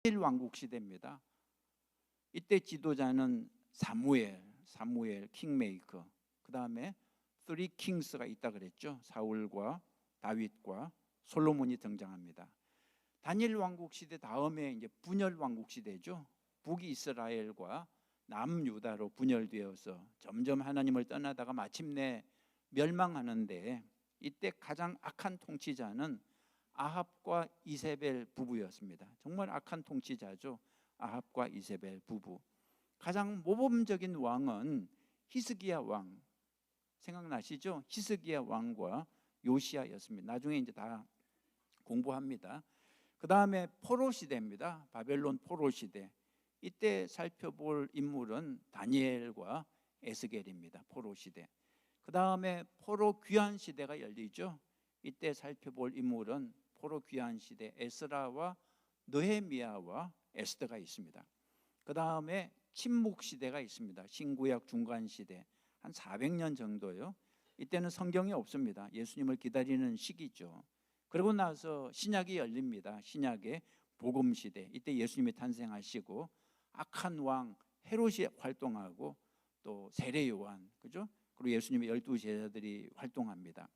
다니엘 왕국 시대입니다. 이때 지도자는 사무엘 킹메이커. 그 다음에 3 킹스가 있다 그랬죠. 사울과 다윗과 솔로몬이 등장합니다. 다니엘 왕국 시대 다음에 이제 분열 왕국 시대죠. 북이스라엘과 남유다로 분열되어서 점점 하나님을 떠나다가 마침내 멸망하는데, 이때 가장 악한 통치자는 아합과 이세벨 부부였습니다. 정말 악한 통치자죠. 아합과 이세벨 부부. 가장 모범적인 왕은 히스기야 왕, 생각나시죠? 히스기야 왕과 요시야였습니다. 나중에 이제 다 공부합니다. 그 다음에 포로 시대입니다. 바벨론 포로 시대. 이때 살펴볼 인물은 다니엘과 에스겔입니다. 포로 시대. 그 다음에 포로 귀환 시대가 열리죠. 이때 살펴볼 인물은 포로 귀환 시대 에스라와 느헤미야와 에스더가 있습니다. 그 다음에 침묵 시대가 있습니다. 신구약 중간 시대 한 400년 정도요. 이때는 성경이 없습니다. 예수님을 기다리는 시기죠. 그러고 나서 신약이 열립니다. 신약의 복음 시대. 이때 예수님이 탄생하시고 악한 왕 헤롯이 활동하고 또 세례 요한, 그죠? 그리고 예수님의 12 제자들이 활동합니다.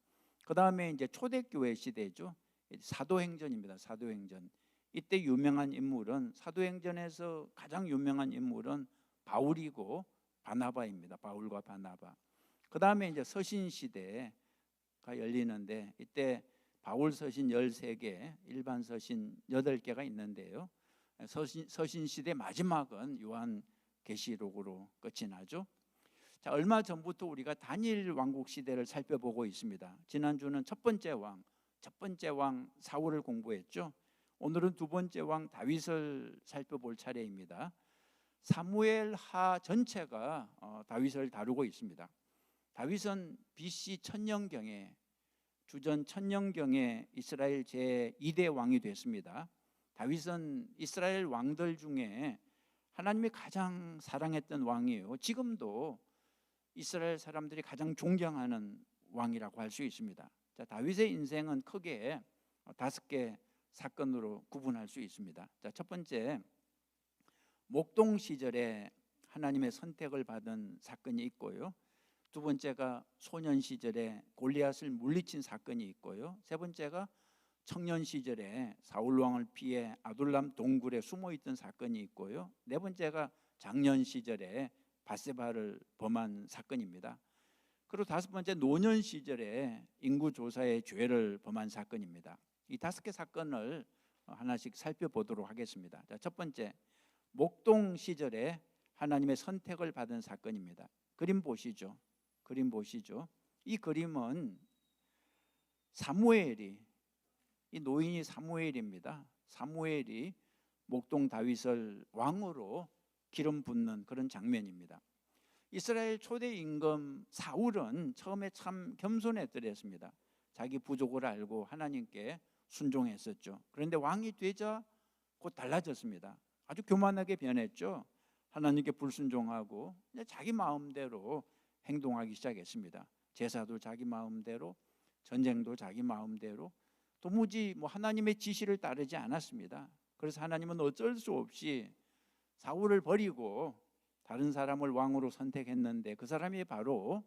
그 다음에 이제 초대교회 시대죠. 사도행전입니다. 사도행전. 이때 유명한 인물은, 사도행전에서 가장 유명한 인물은 바울이고 바나바입니다. 바울과 바나바. 그 다음에 이제 서신 시대가 열리는데, 이때 바울 서신 13개, 일반 서신 8개가 있는데요. 서신 시대 마지막은 요한 계시록으로 끝이 나죠. 자, 얼마 전부터 우리가 다니엘 왕국 시대를 살펴보고 있습니다. 지난주는 첫 번째 왕 사울을 공부했죠. 오늘은 두 번째 왕 다윗을 살펴볼 차례입니다. 사무엘 하 전체가 다윗을 다루고 있습니다. 다윗은 BC 1000년경에, 주전 1000년경에 이스라엘 제2대 왕이 됐습니다. 다윗은 이스라엘 왕들 중에 하나님이 가장 사랑했던 왕이에요. 지금도 이스라엘 사람들이 가장 존경하는 왕이라고 할 수 있습니다. 자, 다윗의 인생은 크게 5개 사건으로 구분할 수 있습니다. 자, 첫 번째, 목동 시절에 하나님의 선택을 받은 사건이 있고요. 두 번째가 소년 시절에 골리앗을 물리친 사건이 있고요. 세 번째가 청년 시절에 사울 왕을 피해 아둘람 동굴에 숨어 있던 사건이 있고요. 네 번째가 장년 시절에 밧세바를 범한 사건입니다. 그리고 다섯 번째, 노년 시절에 인구조사의 죄를 범한 사건입니다. 이 5개 사건을 하나씩 살펴보도록 하겠습니다. 자, 첫 번째, 목동 시절에 하나님의 선택을 받은 사건입니다. 그림 보시죠. 이 그림은 사무엘이, 이 노인이 사무엘입니다. 사무엘이 목동 다윗을 왕으로 기름 붓는 그런 장면입니다. 이스라엘 초대 임금 사울은 처음에 참 겸손했더랬습니다. 자기 부족을 알고 하나님께 순종했었죠. 그런데 왕이 되자 곧 달라졌습니다. 아주 교만하게 변했죠. 하나님께 불순종하고 자기 마음대로 행동하기 시작했습니다. 제사도 자기 마음대로, 전쟁도 자기 마음대로, 도무지 하나님의 지시를 따르지 않았습니다. 그래서 하나님은 어쩔 수 없이 사울을 버리고 다른 사람을 왕으로 선택했는데, 그 사람이 바로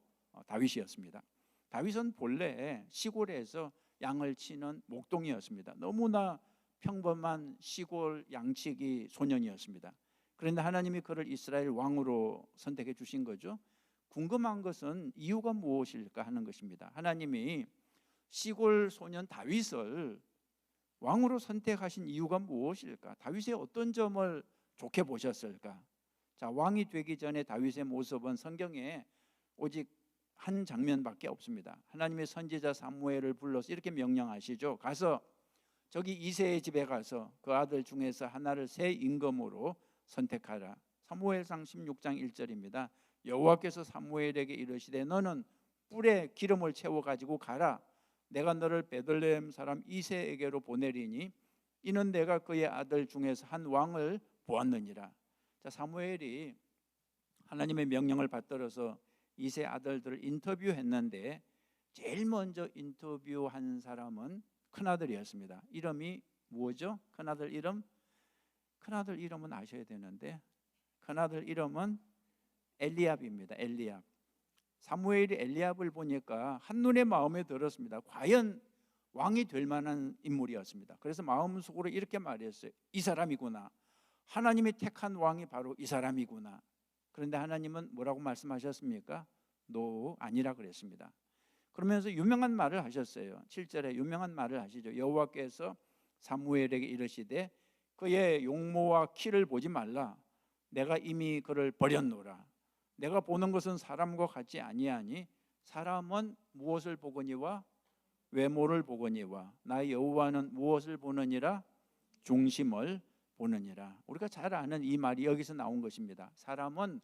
다윗이었습니다. 다윗은 본래 시골에서 양을 치는 목동이었습니다. 너무나 평범한 시골 양치기 소년이었습니다. 그런데 하나님이 그를 이스라엘 왕으로 선택해 주신 거죠. 궁금한 것은 이유가 무엇일까 하는 것입니다. 하나님이 시골 소년 다윗을 왕으로 선택하신 이유가 무엇일까? 다윗의 어떤 점을 좋게 보셨을까? 자, 왕이 되기 전에 다윗의 모습은 성경에 오직 한 장면밖에 없습니다. 하나님의 선지자 사무엘을 불러서 이렇게 명령하시죠. 가서 저기 이새의 집에 가서 그 아들 중에서 하나를 새 임금으로 선택하라. 사무엘상 16장 1절입니다. 여호와께서 사무엘에게 이르시되 너는 뿔에 기름을 채워 가지고 가라. 내가 너를 베들레헴 사람 이새에게로 보내리니 이는 내가 그의 아들 중에서 한 왕을 보았느니라. 자, 사무엘이 하나님의 명령을 받들어서 이새 아들들을 인터뷰했는데 제일 먼저 인터뷰한 사람은 큰아들이었습니다. 이름이 뭐죠? 큰아들 이름? 큰아들 이름은 아셔야 되는데 큰아들 이름은 엘리압입니다. 엘리압. 사무엘이 엘리압을 보니까 한눈에 마음에 들었습니다. 과연 왕이 될 만한 인물이었습니다. 그래서 마음속으로 이렇게 말했어요. 이 사람이구나. 하나님이 택한 왕이 바로 이 사람이구나. 그런데 하나님은 뭐라고 말씀하셨습니까? 노, 아니라 그랬습니다. 그러면서 유명한 말을 하셨어요. 7절에 유명한 말을 하시죠. 여호와께서 사무엘에게 이르시되 그의 용모와 키를 보지 말라. 내가 이미 그를 버렸노라. 내가 보는 것은 사람과 같지 아니하니 사람은 무엇을 보거니와 외모를 보거니와 나 여호와는 무엇을 보느니라? 중심을 보느니라. 우리가 잘 아는 이 말이 여기서 나온 것입니다. 사람은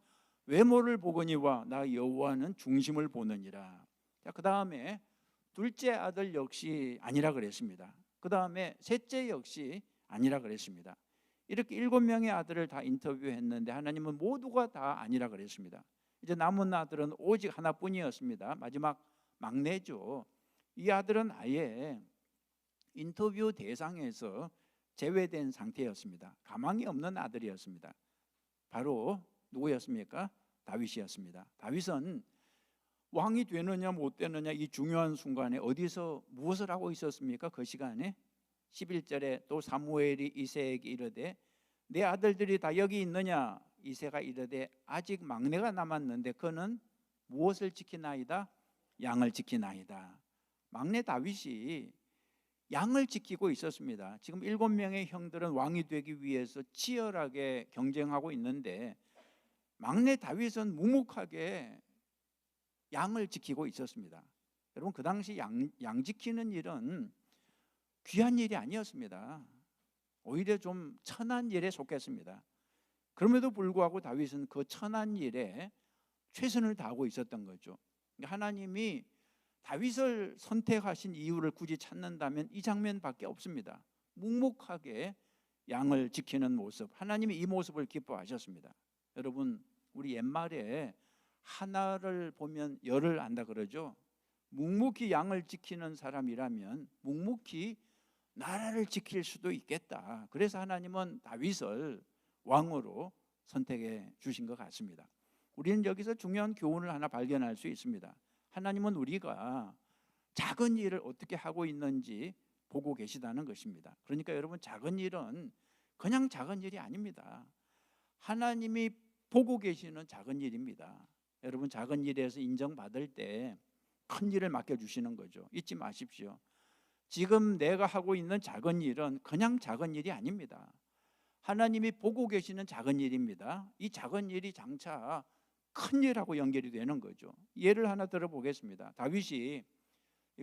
외모를 보거니와 나 여호와는 중심을 보느니라. 자, 그 다음에 둘째 아들 역시 아니라 그랬습니다. 그 다음에 셋째 역시 아니라 그랬습니다. 이렇게 7명의 아들을 다 인터뷰했는데 하나님은 모두가 다 아니라 그랬습니다. 이제 남은 아들은 오직 하나뿐이었습니다. 마지막 막내죠. 이 아들은 아예 인터뷰 대상에서 제외된 상태였습니다. 가망이 없는 아들이었습니다. 바로 누구였습니까? 다윗이었습니다. 다윗은 왕이 되느냐 못 되느냐 이 중요한 순간에 어디서 무엇을 하고 있었습니까? 그 시간에 11절에 또 사무엘이 이새에게 이르되 내 아들들이 다 여기 있느냐? 이새가 이르되 아직 막내가 남았는데 그는 무엇을 지키나이다? 양을 지키나이다. 막내 다윗이 양을 지키고 있었습니다. 지금 7명의 형들은 왕이 되기 위해서 치열하게 경쟁하고 있는데 막내 다윗은 묵묵하게 양을 지키고 있었습니다. 여러분 그 당시 양 지키는 일은 귀한 일이 아니었습니다. 오히려 좀 천한 일에 속했습니다. 그럼에도 불구하고 다윗은 그 천한 일에 최선을 다하고 있었던 거죠. 하나님이 다윗을 선택하신 이유를 굳이 찾는다면 이 장면밖에 없습니다. 묵묵하게 양을 지키는 모습, 하나님이 이 모습을 기뻐하셨습니다. 여러분 우리 옛말에 하나를 보면 열을 안다 그러죠. 묵묵히 양을 지키는 사람이라면 묵묵히 나라를 지킬 수도 있겠다. 그래서 하나님은 다윗을 왕으로 선택해 주신 것 같습니다. 우리는 여기서 중요한 교훈을 하나 발견할 수 있습니다. 하나님은 우리가 작은 일을 어떻게 하고 있는지 보고 계시다는 것입니다. 그러니까 여러분 작은 일은 그냥 작은 일이 아닙니다. 하나님이 보고 계시는 작은 일입니다. 여러분 작은 일에서 인정받을 때 큰 일을 맡겨주시는 거죠. 잊지 마십시오. 지금 내가 하고 있는 작은 일은 그냥 작은 일이 아닙니다. 하나님이 보고 계시는 작은 일입니다. 이 작은 일이 장차 큰 일하고 연결이 되는 거죠. 예를 하나 들어보겠습니다. 다윗이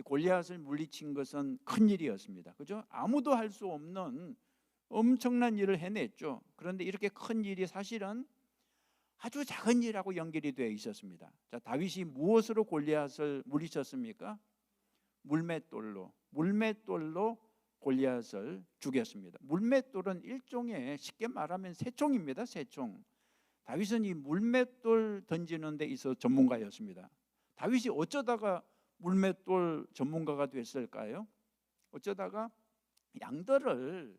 골리앗을 물리친 것은 큰 일이었습니다. 그죠? 아무도 할 수 없는 엄청난 일을 해냈죠. 그런데 이렇게 큰 일이 사실은 아주 작은 일하고 연결이 되어 있었습니다. 자, 다윗이 무엇으로 골리앗을 물리쳤습니까? 물맷돌로 골리앗을 죽였습니다. 물맷돌은 일종의 쉽게 말하면 새총입니다. 새총. 다윗은 이 물맷돌 던지는 데 있어 전문가였습니다. 다윗이 어쩌다가 물맷돌 전문가가 됐을까요? 어쩌다가 양들을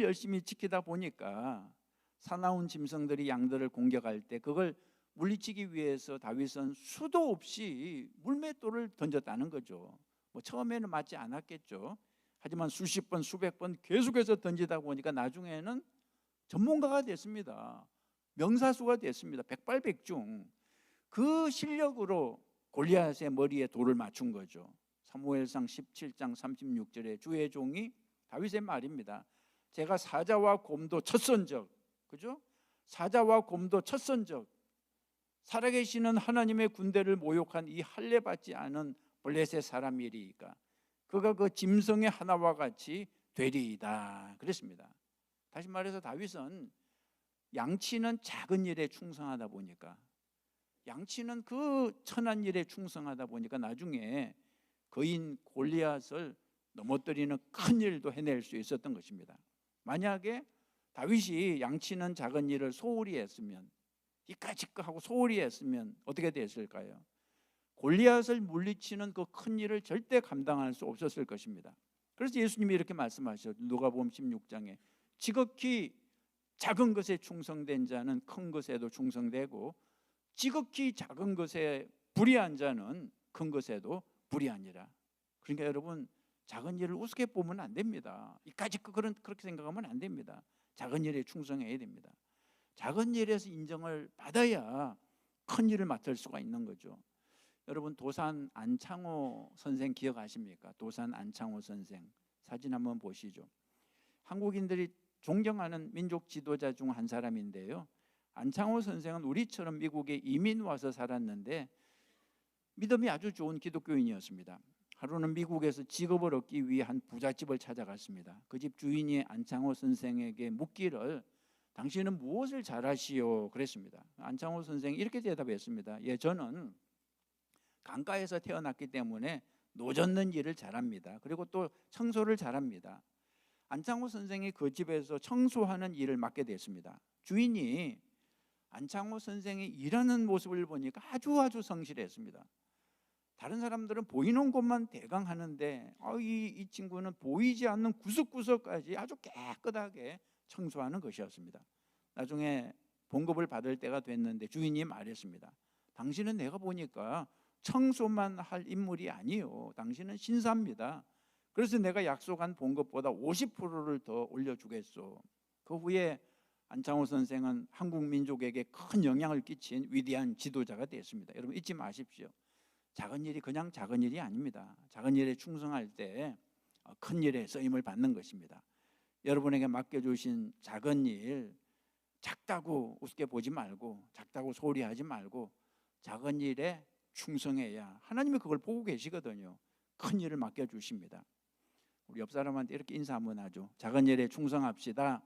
열심히 지키다 보니까 사나운 짐승들이 양들을 공격할 때 그걸 물리치기 위해서 다윗은 수도 없이 물맷돌을 던졌다는 거죠. 뭐 처음에는 맞지 않았겠죠. 하지만 수십 번, 수백 번 계속해서 던지다 보니까 나중에는 전문가가 됐습니다. 명사수가 됐습니다. 백발백중. 그 실력으로 골리앗의 머리에 돌을 맞춘 거죠. 사무엘상 17장 36절에 주의 종이 다윗의 말입니다. 제가 사자와 곰도 쳤은 적, 그죠? 사자와 곰도 쳤은 적, 살아계시는 하나님의 군대를 모욕한 이 할례 받지 않은 블레셋 사람이리까 그가 그 짐승의 하나와 같이 되리이다 그랬습니다. 다시 말해서 다윗은 양치는 작은 일에 충성하다 보니까 양치는 그 천한 일에 충성하다 보니까 나중에 거인 골리앗을 넘어뜨리는 큰 일도 해낼 수 있었던 것입니다. 만약에 다윗이 양치는 작은 일을 소홀히 했으면 이까짓거 하고 소홀히 했으면 어떻게 됐을까요? 골리앗을 물리치는 그 큰 일을 절대 감당할 수 없었을 것입니다. 그래서 예수님이 이렇게 말씀하셨죠. 누가복음 16장에 지극히 작은 것에 충성된 자는 큰 것에도 충성되고 지극히 작은 것에 불의한 자는 큰 것에도 불의하니라. 그러니까 여러분, 작은 일을 우습게 보면 안 됩니다. 이까짓 그렇게 생각하면 안 됩니다. 작은 일에 충성해야 됩니다. 작은 일에서 인정을 받아야 큰 일을 맡을 수가 있는 거죠. 여러분, 도산 안창호 선생 기억하십니까? 도산 안창호 선생 사진 한번 보시죠. 한국인들이 존경하는 민족 지도자 중 한 사람인데요, 안창호 선생은 우리처럼 미국에 이민 와서 살았는데 믿음이 아주 좋은 기독교인이었습니다. 하루는 미국에서 직업을 얻기 위해 한 부잣집을 찾아갔습니다. 그 집 주인이 안창호 선생에게 묻기를 당신은 무엇을 잘하시오? 그랬습니다. 안창호 선생이 이렇게 대답했습니다. 예, 저는 강가에서 태어났기 때문에 노젓는 일을 잘합니다. 그리고 또 청소를 잘합니다. 안창호 선생이 그 집에서 청소하는 일을 맡게 됐습니다. 주인이 안창호 선생이 일하는 모습을 보니까 아주 성실했습니다. 다른 사람들은 보이는 곳만 대강 하는데 이 친구는 보이지 않는 구석구석까지 아주 깨끗하게 청소하는 것이었습니다. 나중에 봉급을 받을 때가 됐는데 주인이 말했습니다. 당신은 내가 보니까 청소만 할 인물이 아니요, 당신은 신사입니다. 그래서 내가 약속한 봉급보다 50%를 더 올려주겠소. 그 후에 안창호 선생은 한국 민족에게 큰 영향을 끼친 위대한 지도자가 됐습니다. 여러분, 잊지 마십시오. 작은 일이 그냥 작은 일이 아닙니다. 작은 일에 충성할 때 큰 일에 쓰임을 받는 것입니다. 여러분에게 맡겨주신 작은 일, 작다고 우습게 보지 말고, 작다고 소리하지 말고 작은 일에 충성해야 하나님이 그걸 보고 계시거든요. 큰 일을 맡겨주십니다. 우리 옆 사람한테 이렇게 인사 한번 하죠. 작은 일에 충성합시다.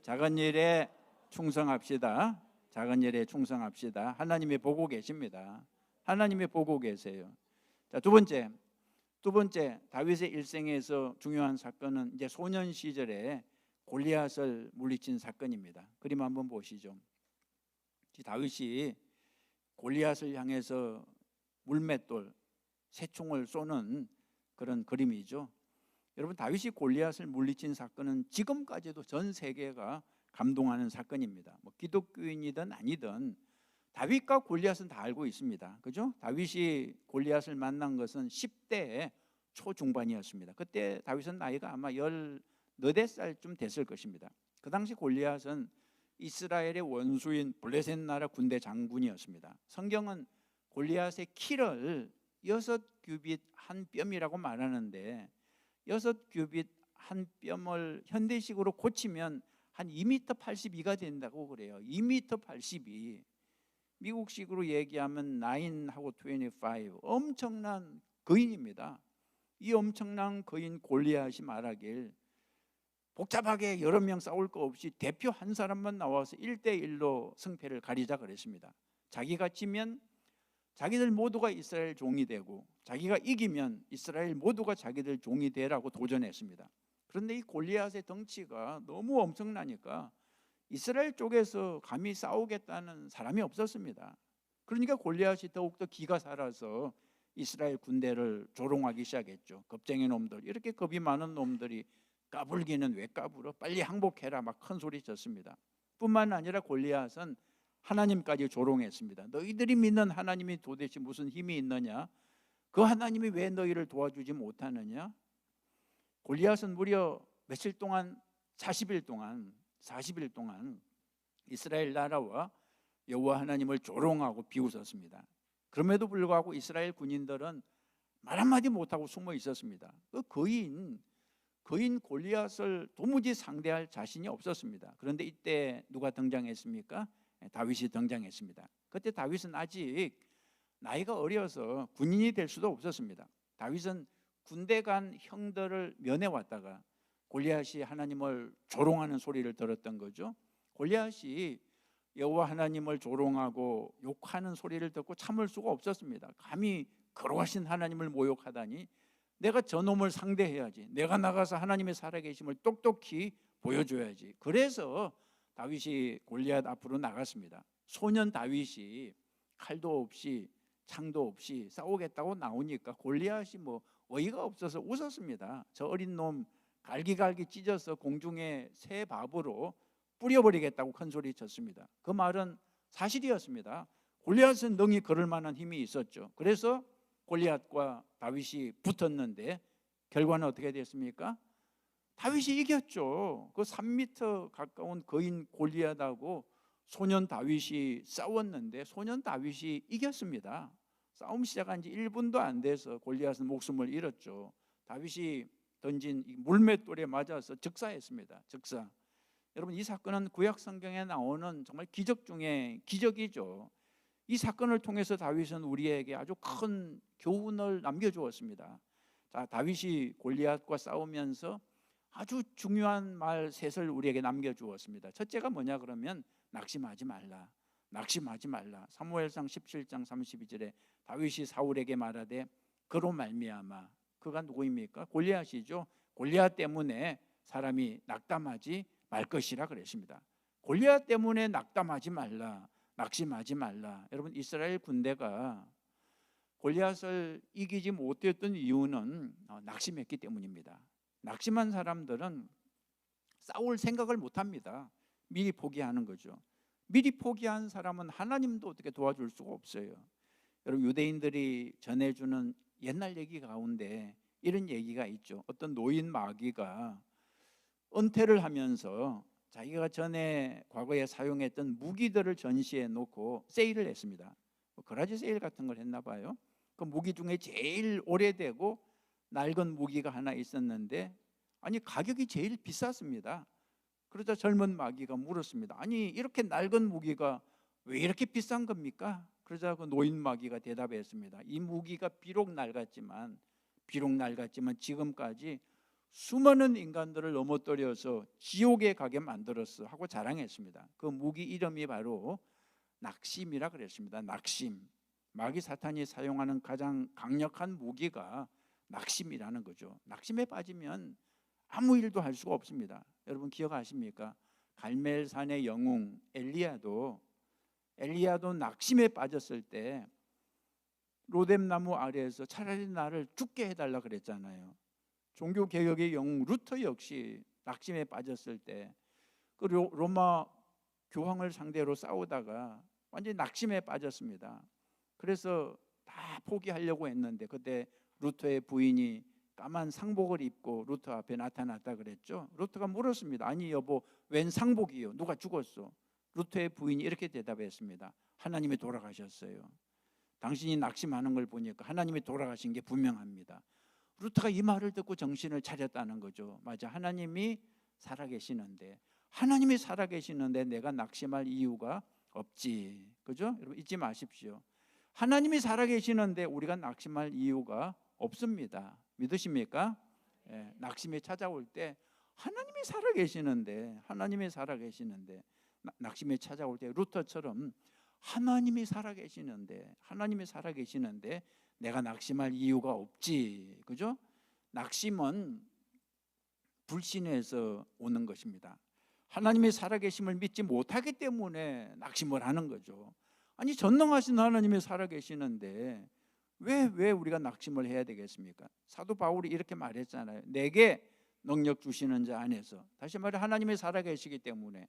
작은 일에 충성합시다. 작은 일에 충성합시다. 하나님이 보고 계십니다. 하나님이 보고 계세요. 자, 두 번째 다윗의 일생에서 중요한 사건은 이제 소년 시절에 골리앗을 물리친 사건입니다. 그림 한번 보시죠. 다윗이 골리앗을 향해서 물맷돌, 새총을 쏘는 그런 그림이죠. 여러분, 다윗이 골리앗을 물리친 사건은 지금까지도 전 세계가 감동하는 사건입니다. 뭐 기독교인이든 아니든 다윗과 골리앗은 다 알고 있습니다. 그죠? 다윗이 골리앗을 만난 것은 10대 초중반이었습니다. 그때 다윗은 나이가 아마 14살쯤 됐을 것입니다. 그 당시 골리앗은 이스라엘의 원수인 블레셋 나라 군대 장군이었습니다. 성경은 골리앗의 키를 6규빗 한 뼘이라고 말하는데 6규빗 한 뼘을 현대식으로 고치면 한 2m 82가 된다고 그래요. 2m 82. 미국식으로 얘기하면 9하고 25, 엄청난 거인입니다. 이 엄청난 거인 골리앗이 말하길 복잡하게 여러 명 싸울 거 없이 대표 한 사람만 나와서 1대1로 승패를 가리자 그랬습니다. 자기가 지면 자기들 모두가 이스라엘 종이 되고 자기가 이기면 이스라엘 모두가 자기들 종이 되라고 도전했습니다. 그런데 이 골리앗의 덩치가 너무 엄청나니까 이스라엘 쪽에서 감히 싸우겠다는 사람이 없었습니다. 그러니까 골리앗이 더욱더 기가 살아서 이스라엘 군대를 조롱하기 시작했죠. 겁쟁이 놈들, 이렇게 겁이 많은 놈들이 까불기는 왜 까불어? 빨리 항복해라, 막 큰 소리 쳤습니다. 뿐만 아니라 골리앗은 하나님까지 조롱했습니다. 너희들이 믿는 하나님이 도대체 무슨 힘이 있느냐? 그 하나님이 왜 너희를 도와주지 못하느냐? 골리앗은 무려 며칠 동안 40일 동안 이스라엘 나라와 여호와 하나님을 조롱하고 비웃었습니다. 그럼에도 불구하고 이스라엘 군인들은 말 한마디 못하고 숨어 있었습니다. 그 거인 골리앗을 도무지 상대할 자신이 없었습니다. 그런데 이때 누가 등장했습니까? 다윗이 등장했습니다. 그때 다윗은 아직 나이가 어려서 군인이 될 수도 없었습니다. 다윗은 군대 간 형들을 면해왔다가 골리앗이 하나님을 조롱하는 소리를 들었던 거죠. 골리앗이 여호와 하나님을 조롱하고 욕하는 소리를 듣고 참을 수가 없었습니다. 감히 거룩하신 하나님을 모욕하다니, 내가 저놈을 상대해야지, 내가 나가서 하나님의 살아계심을 똑똑히 보여줘야지. 그래서 다윗이 골리앗 앞으로 나갔습니다. 소년 다윗이 칼도 없이 창도 없이 싸우겠다고 나오니까 골리앗이 뭐 어이가 없어서 웃었습니다. 저 어린 놈 갈기갈기 찢어서 공중에 새 밥으로 뿌려버리겠다고 큰 소리 쳤습니다. 그 말은 사실이었습니다. 골리앗은 능히 걸을 만한 힘이 있었죠. 그래서 골리앗과 다윗이 붙었는데 결과는 어떻게 됐습니까? 다윗이 이겼죠. 그 3m 가까운 거인 골리앗하고 소년 다윗이 싸웠는데 소년 다윗이 이겼습니다. 싸움 시작한 지 1분도 안 돼서 골리앗은 목숨을 잃었죠. 다윗이 던진 물맷돌에 맞아서 즉사했습니다. 즉사. 여러분, 이 사건은 구약 성경에 나오는 정말 기적 중에 기적이죠. 이 사건을 통해서 다윗은 우리에게 아주 큰 교훈을 남겨주었습니다. 자, 다윗이 골리앗과 싸우면서 아주 중요한 말 셋을 우리에게 남겨주었습니다. 첫째가 뭐냐 그러면 낙심하지 말라. 낙심하지 말라. 사무엘상 17장 32절에 다윗이 사울에게 말하되 그로 말미암아, 그가 누구입니까? 골리앗이죠. 골리앗 때문에 사람이 낙담하지 말 것이라 그랬습니다. 골리앗 때문에 낙담하지 말라. 낙심하지 말라. 여러분, 이스라엘 군대가 골리앗을 이기지 못했던 이유는 낙심했기 때문입니다. 낙심한 사람들은 싸울 생각을 못합니다. 미리 포기하는 거죠. 미리 포기한 사람은 하나님도 어떻게 도와줄 수가 없어요. 여러분, 유대인들이 전해주는 옛날 얘기 가운데 이런 얘기가 있죠. 어떤 노인 마귀가 은퇴를 하면서 자기가 전에 과거에 사용했던 무기들을 전시해 놓고 세일을 했습니다. 거라지 세일 같은 걸 했나 봐요. 그 무기 중에 제일 오래되고 낡은 무기가 하나 있었는데 아니 가격이 제일 비쌌습니다. 그러자 젊은 마귀가 물었습니다. 아니 이렇게 낡은 무기가 왜 이렇게 비싼 겁니까? 그러자 그 노인 마귀가 대답했습니다. 이 무기가 비록 낡았지만 지금까지 수많은 인간들을 넘어뜨려서 지옥에 가게 만들었어 하고 자랑했습니다. 그 무기 이름이 바로 낙심이라 그랬습니다. 낙심. 마귀 사탄이 사용하는 가장 강력한 무기가 낙심이라는 거죠. 낙심에 빠지면 아무 일도 할 수가 없습니다. 여러분 기억하십니까? 갈멜산의 영웅 엘리야도 낙심에 빠졌을 때 로뎀나무 아래에서 차라리 나를 죽게 해달라 그랬잖아요. 종교개혁의 영웅 루터 역시 낙심에 빠졌을 때 그 로마 교황을 상대로 싸우다가 완전히 낙심에 빠졌습니다. 그래서 다 포기하려고 했는데 그때 루터의 부인이 까만 상복을 입고 루터 앞에 나타났다 그랬죠. 루터가 물었습니다. 아니 여보, 웬 상복이요? 누가 죽었어? 루터의 부인이 이렇게 대답했습니다. 하나님이 돌아가셨어요. 당신이 낙심하는 걸 보니까 하나님이 돌아가신 게 분명합니다. 루터가 이 말을 듣고 정신을 차렸다는 거죠. 맞아, 하나님이 살아계시는데 내가 낙심할 이유가 없지. 그죠? 여러분 잊지 마십시오. 하나님이 살아계시는데 우리가 낙심할 이유가 없습니다. 믿으십니까? 예, 낙심이 찾아올 때 하나님이 살아계시는데 낙심이 찾아올 때 루터처럼 하나님이 살아계시는데 내가 낙심할 이유가 없지. 그죠? 낙심은 불신에서 오는 것입니다. 하나님이 살아계심을 믿지 못하기 때문에 낙심을 하는 거죠. 아니 전능하신 하나님이 살아계시는데 왜 우리가 낙심을 해야 되겠습니까? 사도 바울이 이렇게 말했잖아요. 내게 능력 주시는 자 안에서, 다시 말해 하나님이 살아계시기 때문에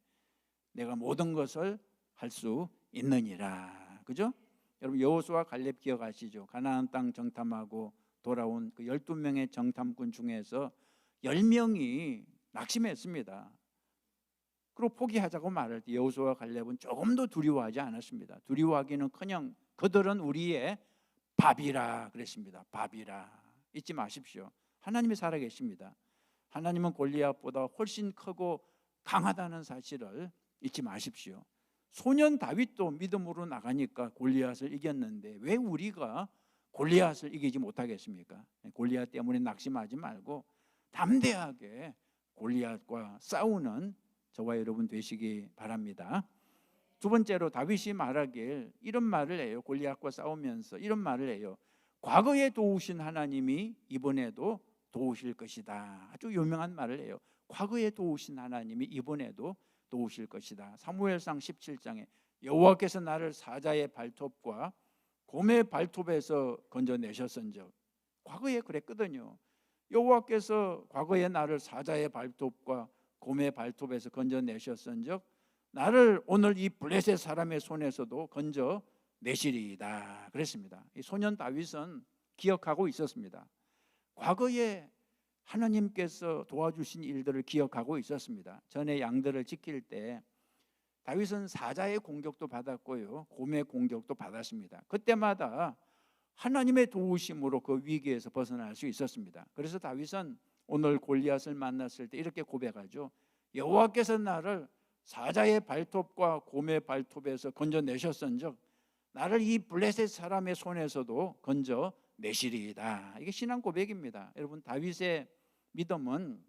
내가 모든 것을 할 수 있느니라. 그죠? 여러분 여호수아 갈렙 기억하시죠? 가나안 땅 정탐하고 돌아온 그 12명의 정탐꾼 중에서 10명이 낙심했습니다. 그리고 포기하자고 말할 때 여호수아 갈렙은 조금도 두려워하지 않았습니다. 두려워하기는커녕 그들은 우리의 밥이라 그랬습니다. 밥이라. 잊지 마십시오. 하나님이 살아계십니다. 하나님은 골리앗보다 훨씬 크고 강하다는 사실을 잊지 마십시오. 소년 다윗도 믿음으로 나가니까 골리앗을 이겼는데 왜 우리가 골리앗을 이기지 못하겠습니까? 골리앗 때문에 낙심하지 말고 담대하게 골리앗과 싸우는 저와 여러분 되시기 바랍니다. 두 번째로 다윗이 말하길 이런 말을 해요. 골리앗과 싸우면서 이런 말을 해요. 과거에 도우신 하나님이 이번에도 도우실 것이다. 아주 유명한 말을 해요. 과거에 도우신 하나님이 이번에도 도우실 것이다. 사무엘상 17장에 여호와께서 나를 사자의 발톱과 곰의 발톱에서 건져내셨은즉, 과거에 그랬거든요. 여호와께서 과거에 나를 사자의 발톱과 곰의 발톱에서 건져내셨은즉 나를 오늘 이 블레셋 사람의 손에서도 건져내시리이다 그랬습니다. 이 소년 다윗은 기억하고 있었습니다. 과거에 하나님께서 도와주신 일들을 기억하고 있었습니다. 전에 양들을 지킬 때 다윗은 사자의 공격도 받았고요, 곰의 공격도 받았습니다. 그때마다 하나님의 도우심으로 그 위기에서 벗어날 수 있었습니다. 그래서 다윗은 오늘 골리앗을 만났을 때 이렇게 고백하죠. 여호와께서 나를 사자의 발톱과 곰의 발톱에서 건져내셨은즉 나를 이 블레셋 사람의 손에서도 건져내시리이다. 이게 신앙 고백입니다. 여러분, 다윗의 믿음은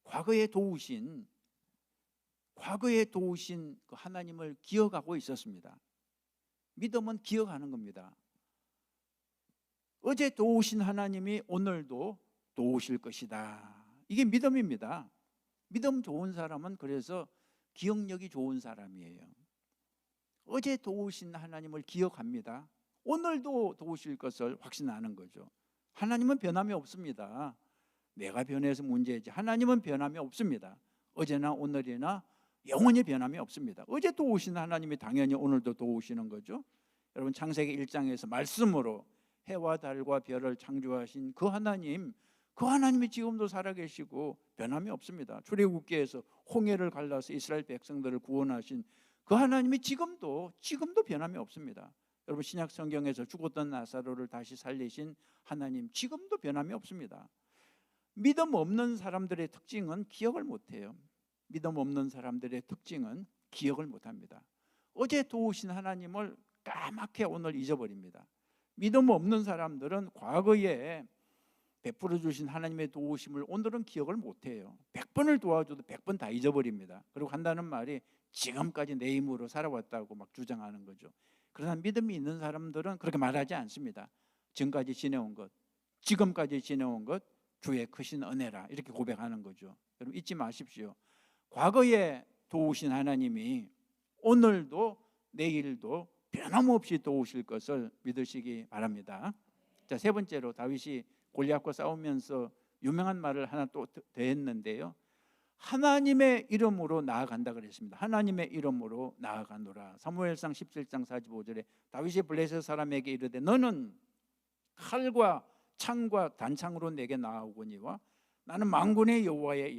과거에 도우신 그 하나님을 기억하고 있었습니다. 믿음은 기억하는 겁니다. 어제 도우신 하나님이 오늘도 도우실 것이다. 이게 믿음입니다. 믿음 좋은 사람은 그래서 기억력이 좋은 사람이에요. 어제 도우신 하나님을 기억합니다. 오늘도 도우실 것을 확신하는 거죠. 하나님은 변함이 없습니다. 내가 변해서 문제이지 하나님은 변함이 없습니다. 어제나 오늘이나 영원히 변함이 없습니다. 어제 도우신 하나님이 당연히 오늘도 도우시는 거죠. 여러분, 창세기 1장에서 말씀으로 해와 달과 별을 창조하신 그 하나님이 지금도 살아계시고 변함이 없습니다. 출애굽기에서 홍해를 갈라서 이스라엘 백성들을 구원하신 그 하나님이 지금도 변함이 없습니다. 여러분, 신약 성경에서 죽었던 나사로를 다시 살리신 하나님 지금도 변함이 없습니다. 믿음 없는 사람들의 특징은 기억을 못해요. 믿음 없는 사람들의 특징은 기억을 못합니다. 어제 도우신 하나님을 까맣게 오늘 잊어버립니다. 믿음 없는 사람들은 과거에 베풀어 주신 하나님의 도우심을 오늘은 기억을 못해요. 100번을 도와줘도 100번 다 잊어버립니다. 그리고 한다는 말이 지금까지 내 힘으로 살아왔다고 막 주장하는 거죠. 그러나 믿음이 있는 사람들은 그렇게 말하지 않습니다. 지금까지 지내온 것 주의 크신 은혜라 이렇게 고백하는 거죠. 여러분, 잊지 마십시오. 과거에 도우신 하나님이 오늘도 내일도 변함없이 도우실 것을 믿으시기 바랍니다. 자, 세 번째로 다윗이 골리앗과 싸우면서 유명한 말을 하나 또 더했는데요. 하나님의 이름으로 나아간다 그랬습니다. 하나님의 이름으로 나아가노라. 사무엘상 17장 45절에 다윗이 블레셋 사람에게 이르되 너는 칼과 창과 단창으로 내게 나아오거니와 나는 만군의 여호와의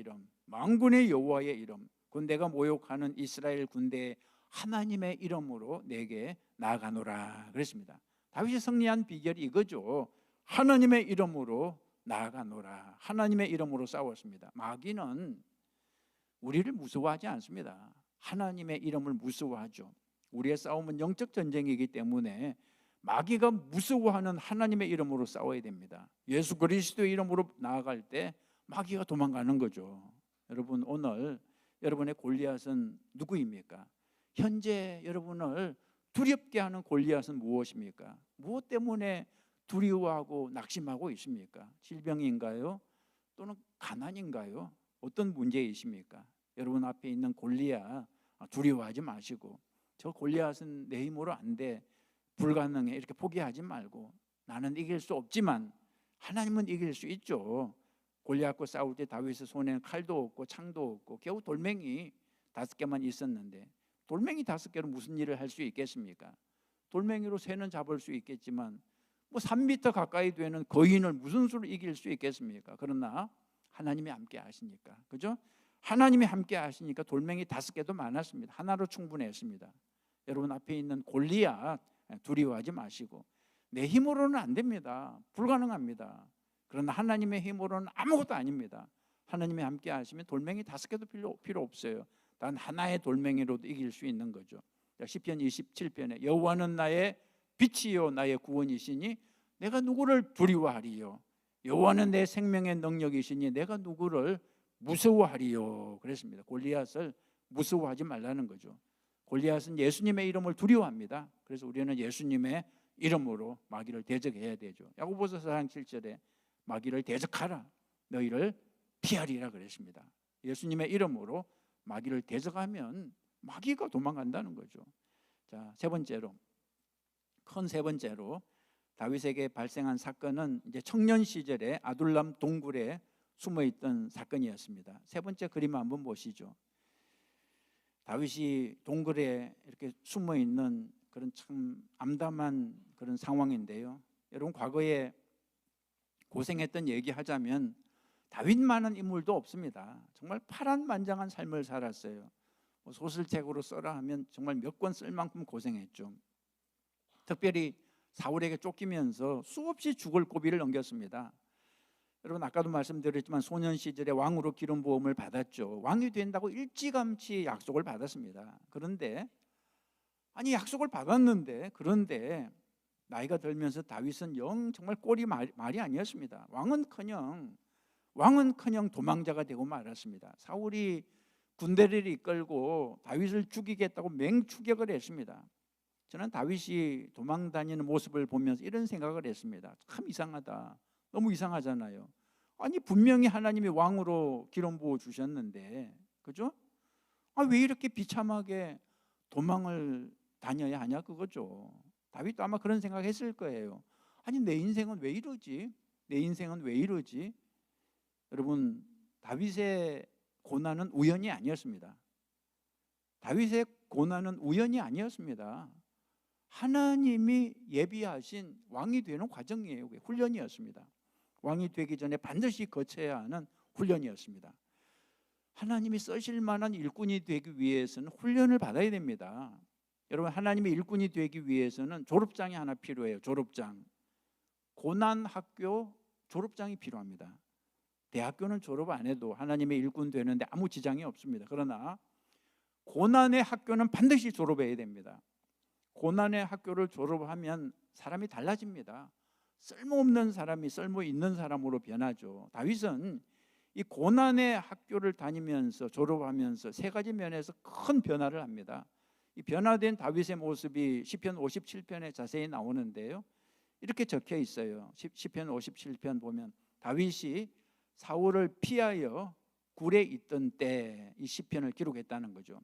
이름 곧 내가 모욕하는 이스라엘 군대의 하나님의 이름으로 내게 나아가노라 그랬습니다. 다윗이 승리한 비결이 이거죠. 하나님의 이름으로 나아가노라. 하나님의 이름으로 싸웠습니다. 마귀는 우리를 무서워하지 않습니다. 하나님의 이름을 무서워하죠. 우리의 싸움은 영적 전쟁이기 때문에 마귀가 무서워하는 하나님의 이름으로 싸워야 됩니다. 예수 그리스도의 이름으로 나아갈 때 마귀가 도망가는 거죠. 여러분, 오늘 여러분의 골리앗은 누구입니까? 현재 여러분을 두렵게 하는 골리앗은 무엇입니까? 무엇 때문에 두려워하고 낙심하고 있습니까? 질병인가요? 또는 가난인가요? 어떤 문제이십니까? 여러분 앞에 있는 골리앗 두려워하지 마시고, 저 골리앗은 내 힘으로 안 돼, 불가능해, 이렇게 포기하지 말고, 나는 이길 수 없지만 하나님은 이길 수 있죠. 골리앗과 싸울 때 다윗의 손에는 칼도 없고 창도 없고 겨우 돌멩이 5개만 있었는데, 돌멩이 5개로 무슨 일을 할 수 있겠습니까? 돌멩이로 새는 잡을 수 있겠지만 3m 가까이 되는 거인을 무슨 수로 이길 수 있겠습니까? 그러나 하나님이 함께 하시니까, 그죠? 하나님이 함께 하시니까 돌멩이 5개도 많았습니다. 하나로 충분했습니다. 여러분 앞에 있는 골리앗 두려워하지 마시고, 내 힘으로는 안 됩니다. 불가능합니다. 그러나 하나님의 힘으로는 아무것도 아닙니다. 하나님이 함께 하시면 돌멩이 5개도 필요 없어요. 단 하나의 돌멩이로도 이길 수 있는 거죠. 시편 27편에 여호와는 나의 빛이요 나의 구원이시니 내가 누구를 두려워하리요. 여호와는 내 생명의 능력이시니 내가 누구를 무서워하리요. 그랬습니다. 골리앗을 무서워하지 말라는 거죠. 골리앗은 예수님의 이름을 두려워합니다. 그래서 우리는 예수님의 이름으로 마귀를 대적해야 되죠. 야고보서 4장 7절에 마귀를 대적하라, 너희를 피하리라 그랬습니다. 예수님의 이름으로 마귀를 대적하면 마귀가 도망간다는 거죠. 자, 큰 세 번째로 다윗에게 발생한 사건은 이제 청년 시절에 아둘람 동굴에 숨어있던 사건이었습니다. 세 번째 그림 한번 보시죠. 다윗이 동굴에 이렇게 숨어있는 그런 참 암담한 그런 상황인데요. 여러분, 과거에 고생했던 얘기하자면 다윗만한 인물도 없습니다. 정말 파란만장한 삶을 살았어요. 소설책으로 써라 하면 정말 몇 권 쓸 만큼 고생했죠. 특별히 사울에게 쫓기면서 수없이 죽을 고비를 넘겼습니다. 여러분, 아까도 말씀드렸지만 소년 시절에 왕으로 기름 부음을 받았죠. 왕이 된다고 일찌감치 약속을 받았습니다. 그런데 약속을 받았는데 그런데 나이가 들면서 다윗은 영 정말 꼴이 말이 아니었습니다. 왕은커녕 도망자가 되고 말았습니다. 사울이 군대를 이끌고 다윗을 죽이겠다고 맹추격을 했습니다. 저는 다윗이 도망다니는 모습을 보면서 이런 생각을 했습니다. 참 이상하다. 너무 이상하잖아요. 분명히 하나님이 왕으로 기름 부어 주셨는데, 그죠? 왜 이렇게 비참하게 도망을 다녀야 하냐 그거죠. 다윗도 아마 그런 생각했을 거예요. 내 인생은 왜 이러지? 내 인생은 왜 이러지? 여러분, 다윗의 고난은 우연이 아니었습니다. 다윗의 고난은 우연이 아니었습니다. 하나님이 예비하신 왕이 되는 과정이에요. 훈련이었습니다. 왕이 되기 전에 반드시 거쳐야 하는 훈련이었습니다. 하나님이 쓰실 만한 일꾼이 되기 위해서는 훈련을 받아야 됩니다. 여러분, 하나님의 일꾼이 되기 위해서는 졸업장이 하나 필요해요. 졸업장. 고난학교 졸업장이 필요합니다. 대학교는 졸업 안 해도 하나님의 일꾼 되는데 아무 지장이 없습니다. 그러나 고난의 학교는 반드시 졸업해야 됩니다. 고난의 학교를 졸업하면 사람이 달라집니다. 쓸모없는 사람이 쓸모 있는 사람으로 변하죠. 다윗은 이 고난의 학교를 다니면서 졸업하면서 세 가지 면에서 큰 변화를 합니다. 이 변화된 다윗의 모습이 시편 57편에 자세히 나오는데요. 이렇게 적혀 있어요. 시편 57편 보면 다윗이 사울을 피하여 굴에 있던 때 이 시편을 기록했다는 거죠.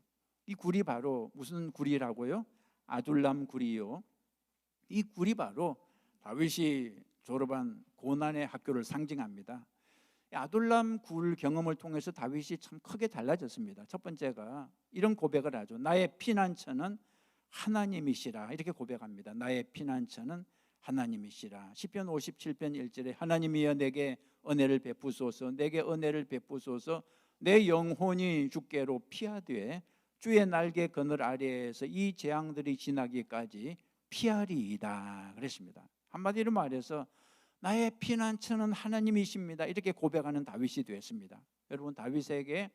이 굴이 바로 무슨 굴이라고요? 아둘람 굴이요. 이 굴이 바로 다윗이 졸업한 고난의 학교를 상징합니다. 아둘람 굴 경험을 통해서 다윗이 참 크게 달라졌습니다. 첫 번째가 이런 고백을 하죠. 나의 피난처는 하나님이시라. 이렇게 고백합니다. 나의 피난처는 하나님이시라. 시편 57편 1절에 하나님이여 내게 은혜를 베푸소서, 내게 은혜를 베푸소서, 내 영혼이 주께로 피하되 주의 날개 그늘 아래에서 이 재앙들이 지나기까지 피하리이다 그랬습니다. 한마디로 말해서 나의 피난처는 하나님이십니다. 이렇게 고백하는 다윗이 되었습니다. 여러분, 다윗에게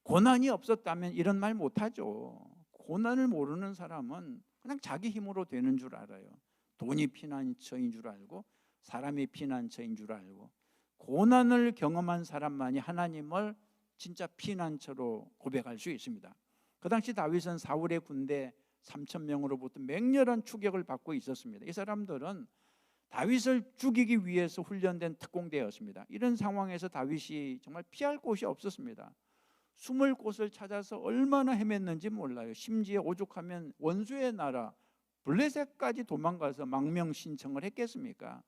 고난이 없었다면 이런 말 못하죠. 고난을 모르는 사람은 그냥 자기 힘으로 되는 줄 알아요. 돈이 피난처인 줄 알고 사람이 피난처인 줄 알고, 고난을 경험한 사람만이 하나님을 진짜 피난처로 고백할 수 있습니다. 그 당시 다윗은 사울의 군대 3,000명으로부터 맹렬한 추격을 받고 있었습니다. 이 사람들은 다윗을 죽이기 위해서 훈련된 특공대였습니다. 이런 상황에서 다윗이 정말 피할 곳이 없었습니다. 숨을 곳을 찾아서 얼마나 헤맸는지 몰라요. 심지어 오죽하면 원수의 나라 블레셋까지 도망가서 망명 신청을 했겠습니까?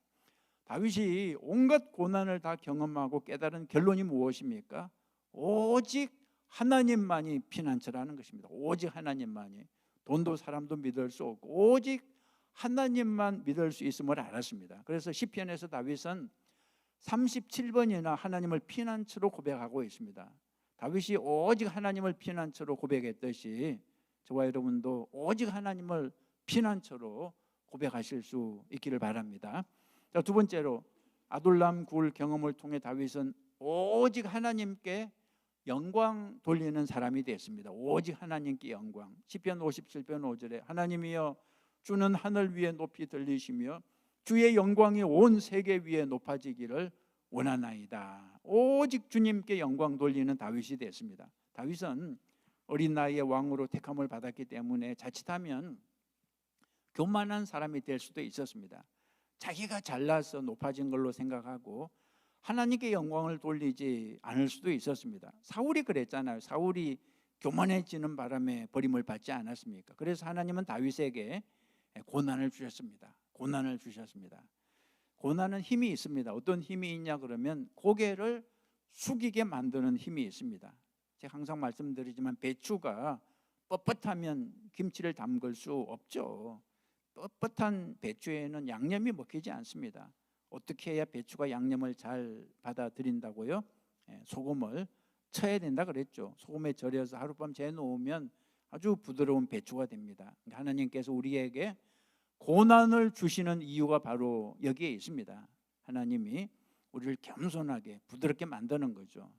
다윗이 온갖 고난을 다 경험하고 깨달은 결론이 무엇입니까? 오직 하나님만이 피난처라는 것입니다. 오직 하나님만이. 돈도 사람도 믿을 수 없고 오직 하나님만 믿을 수 있음을 알았습니다. 그래서 시편에서 다윗은 37번이나 하나님을 피난처로 고백하고 있습니다. 다윗이 오직 하나님을 피난처로 고백했듯이 저와 여러분도 오직 하나님을 피난처로 고백하실 수 있기를 바랍니다. 자, 두 번째로 아둘람 굴 경험을 통해 다윗은 오직 하나님께 영광 돌리는 사람이 됐습니다. 오직 하나님께 영광. 시편 57편 5절에 하나님이여 주는 하늘 위에 높이 들리시며 주의 영광이 온 세계 위에 높아지기를 원하나이다. 오직 주님께 영광 돌리는 다윗이 됐습니다. 다윗은 어린 나이에 왕으로 택함을 받았기 때문에 자칫하면 교만한 사람이 될 수도 있었습니다. 자기가 잘나서 높아진 걸로 생각하고 하나님께 영광을 돌리지 않을 수도 있었습니다. 사울이 그랬잖아요. 사울이 교만해지는 바람에 버림을 받지 않았습니까? 그래서 하나님은 다윗에게 고난을 주셨습니다. 고난을 주셨습니다. 고난은 힘이 있습니다. 어떤 힘이 있냐 그러면 고개를 숙이게 만드는 힘이 있습니다. 제가 항상 말씀드리지만 배추가 뻣뻣하면 김치를 담글 수 없죠. 뻣뻣한 배추에는 양념이 먹히지 않습니다. 어떻게 해야 배추가 양념을 잘 받아들인다고요? 소금을 쳐야 된다 그랬죠. 소금에 절여서 하룻밤 재놓으면 아주 부드러운 배추가 됩니다. 하나님께서 우리에게 고난을 주시는 이유가 바로 여기에 있습니다. 하나님이 우리를 겸손하게 부드럽게 만드는 거죠.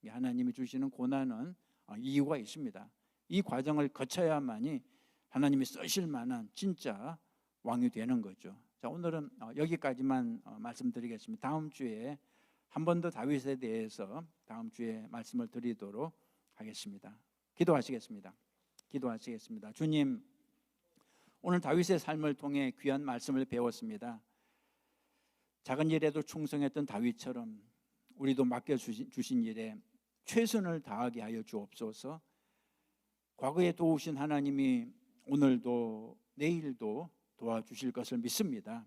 하나님이 주시는 고난은 이유가 있습니다. 이 과정을 거쳐야만이 하나님이 쓰실 만한 진짜 왕이 되는 거죠. 자, 오늘은 여기까지만 말씀드리겠습니다. 다음 주에 한 번 더 다윗에 대해서 다음 주에 말씀을 드리도록 하겠습니다. 기도하시겠습니다. 주님, 오늘 다윗의 삶을 통해 귀한 말씀을 배웠습니다. 작은 일에도 충성했던 다윗처럼 우리도 맡겨주신 일에 최선을 다하게 하여 주옵소서. 과거에 도우신 하나님이 오늘도 내일도 도와주실 것을 믿습니다.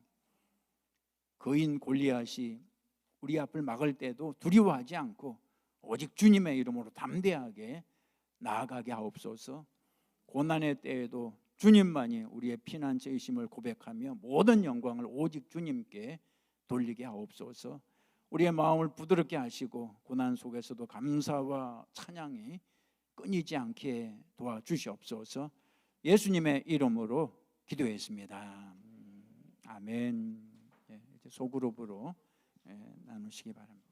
거인 골리앗이 우리 앞을 막을 때도 두려워하지 않고 오직 주님의 이름으로 담대하게 나아가게 하옵소서. 고난의 때에도 주님만이 우리의 피난처이심을 고백하며 모든 영광을 오직 주님께 돌리게 하옵소서. 우리의 마음을 부드럽게 하시고 고난 속에서도 감사와 찬양이 끊이지 않게 도와주시옵소서. 예수님의 이름으로 기도했습니다. 아멘. 이제 소그룹으로 나누시기 바랍니다.